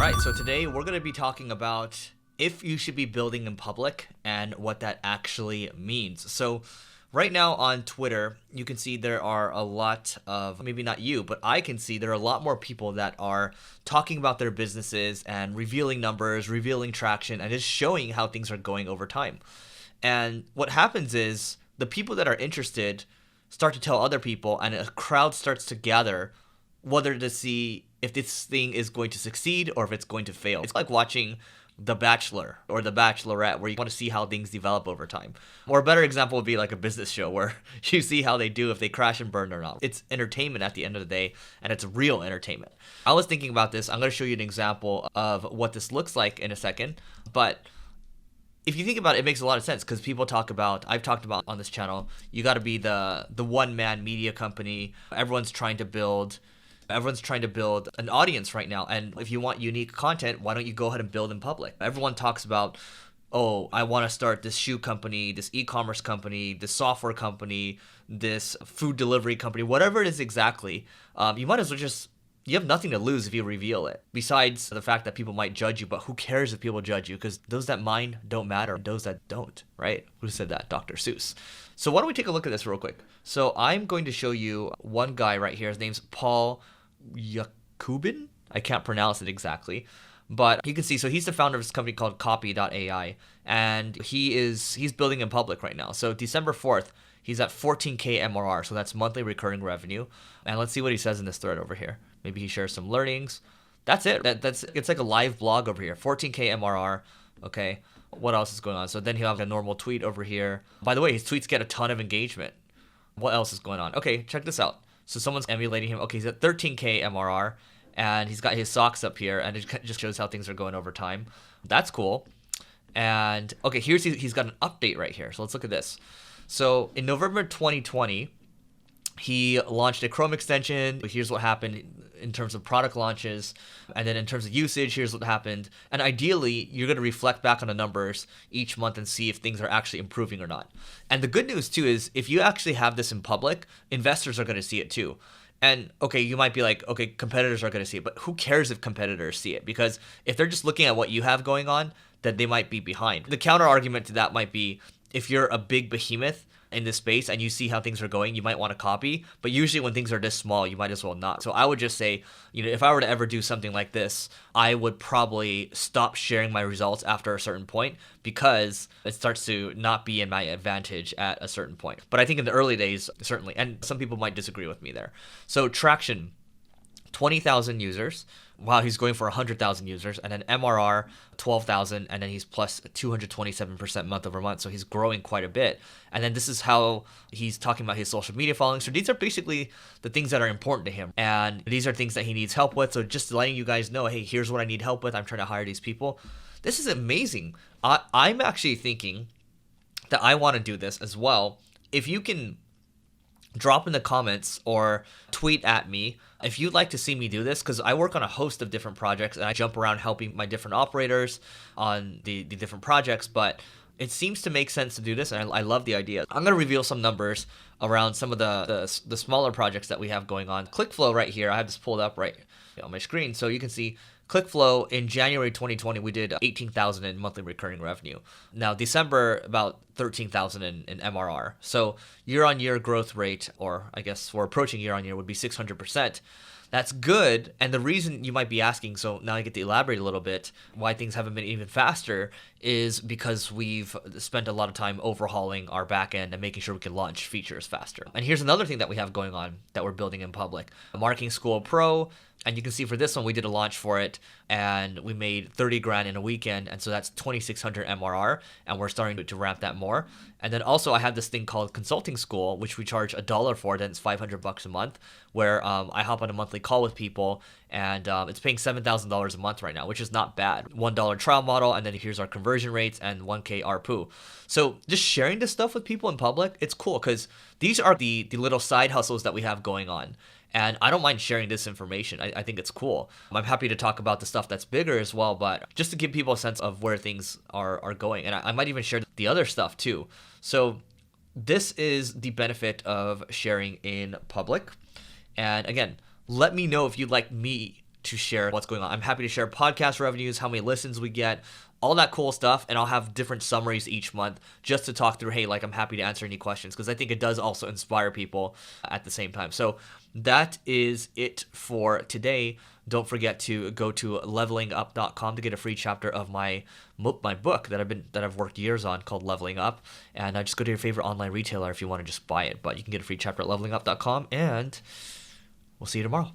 Alright, so today we're going to be talking about if you should be building in public and what that actually means. So right now on Twitter, you can see there are a lot of, maybe not you, but I can see there are a lot more people that are talking about their businesses and revealing numbers, revealing traction, and just showing how things are going over time. And what happens is the people that are interested start to tell other people, and a crowd starts to gather whether to see if this thing is going to succeed or if it's going to fail. It's like watching The Bachelor or The Bachelorette, where you want to see how things develop over time. Or a better example would be like a business show where you see how they do, if they crash and burn or not. It's entertainment at the end of the day, and it's real entertainment. I was thinking about this. I'm going to show you an example of what this looks like in a second. But if you think about it, it makes a lot of sense because people talk about, I've talked about on this channel, you got to be the one-man media company. Everyone's trying to build an audience right now. And if you want unique content, why don't you go ahead and build in public? Everyone talks about, oh, I want to start this shoe company, this e-commerce company, this software company, this food delivery company, whatever it is exactly. You might as well you have nothing to lose if you reveal it. Besides the fact that people might judge you, but who cares if people judge you? Because those that mind don't matter, those that don't, right? Who said that? Dr. Seuss. So why don't we take a look at this real quick? So I'm going to show you one guy right here. His name's Paul Yakubin. I can't pronounce it exactly, but you can see, so he's the founder of this company called Copy.ai, and he's building in public right now. So December 4th, he's at 14K MRR, so that's monthly recurring revenue. And let's see what he says in this thread over here. Maybe he shares some learnings. That's it. It's like a live blog over here. 14K MRR. Okay. What else is going on? So then he'll have a normal tweet over here. By the way, his tweets get a ton of engagement. What else is going on? Okay, check this out. So someone's emulating him. Okay, he's at 13K MRR, and he's got his socks up here, and it just shows how things are going over time. That's cool. And okay, he's got an update right here. So let's look at this. So in November 2020, he launched a Chrome extension. Here's what happened in terms of product launches. And then in terms of usage, here's what happened. And ideally, you're going to reflect back on the numbers each month and see if things are actually improving or not. And the good news, too, is if you actually have this in public, investors are going to see it, too. And, okay, you might be like, okay, competitors are going to see it. But who cares if competitors see it? Because if they're just looking at what you have going on, then they might be behind. The counter argument to that might be, if you're a big behemoth in this space and you see how things are going, you might want to copy, but usually when things are this small, you might as well not. So I would just say, if I were to ever do something like this, I would probably stop sharing my results after a certain point because it starts to not be in my advantage at a certain point. But I think in the early days, certainly, and some people might disagree with me there. So traction, 20,000 users. Wow, he's going for 100,000 users, and then MRR 12,000, and then he's plus 227% month over month. So he's growing quite a bit. And then this is how he's talking about his social media following. So these are basically the things that are important to him, and these are things that he needs help with. So just letting you guys know, hey, here's what I need help with. I'm trying to hire these people. This is amazing. I'm actually thinking that I want to do this as well. If you can drop in the comments or tweet at me if you'd like to see me do this, because I work on a host of different projects and I jump around helping my different operators on the different projects, but it seems to make sense to do this, and I love the idea. I'm going to reveal some numbers around some of the smaller projects that we have going on. ClickFlow right here, I have this pulled up right on my screen, so you can see ClickFlow in January 2020, we did 18,000 in monthly recurring revenue. Now, December, about 13,000 in MRR. So year-on-year growth rate, or I guess we're approaching year-on-year, would be 600%. That's good. And the reason you might be asking, so now I get to elaborate a little bit, why things haven't been even faster is because we've spent a lot of time overhauling our backend and making sure we can launch features faster. And here's another thing that we have going on that we're building in public. Marketing School Pro. And you can see for this one, we did a launch for it and we made 30 grand in a weekend. And so that's 2,600 MRR, and we're starting to ramp that more. And then also I have this thing called Consulting School, which we charge $1 for, then it's $500 a month, where I hop on a monthly call with people, and it's paying $7,000 a month right now, which is not bad. $1 trial model, and then here's our conversion rates and 1K ARPU. So just sharing this stuff with people in public, it's cool because these are the little side hustles that we have going on. And I don't mind sharing this information. I think it's cool. I'm happy to talk about the stuff that's bigger as well, but just to give people a sense of where things are going. And I might even share the other stuff too. So this is the benefit of sharing in public. And again, let me know if you'd like me to share what's going on. I'm happy to share podcast revenues, how many listens we get, all that cool stuff, and I'll have different summaries each month just to talk through, hey, like, I'm happy to answer any questions, because I think it does also inspire people at the same time. So that is it for today. Don't forget to go to levelingup.com to get a free chapter of my book that I've worked years on, called Leveling Up. And just go to your favorite online retailer if you want to just buy it. But you can get a free chapter at levelingup.com, and we'll see you tomorrow.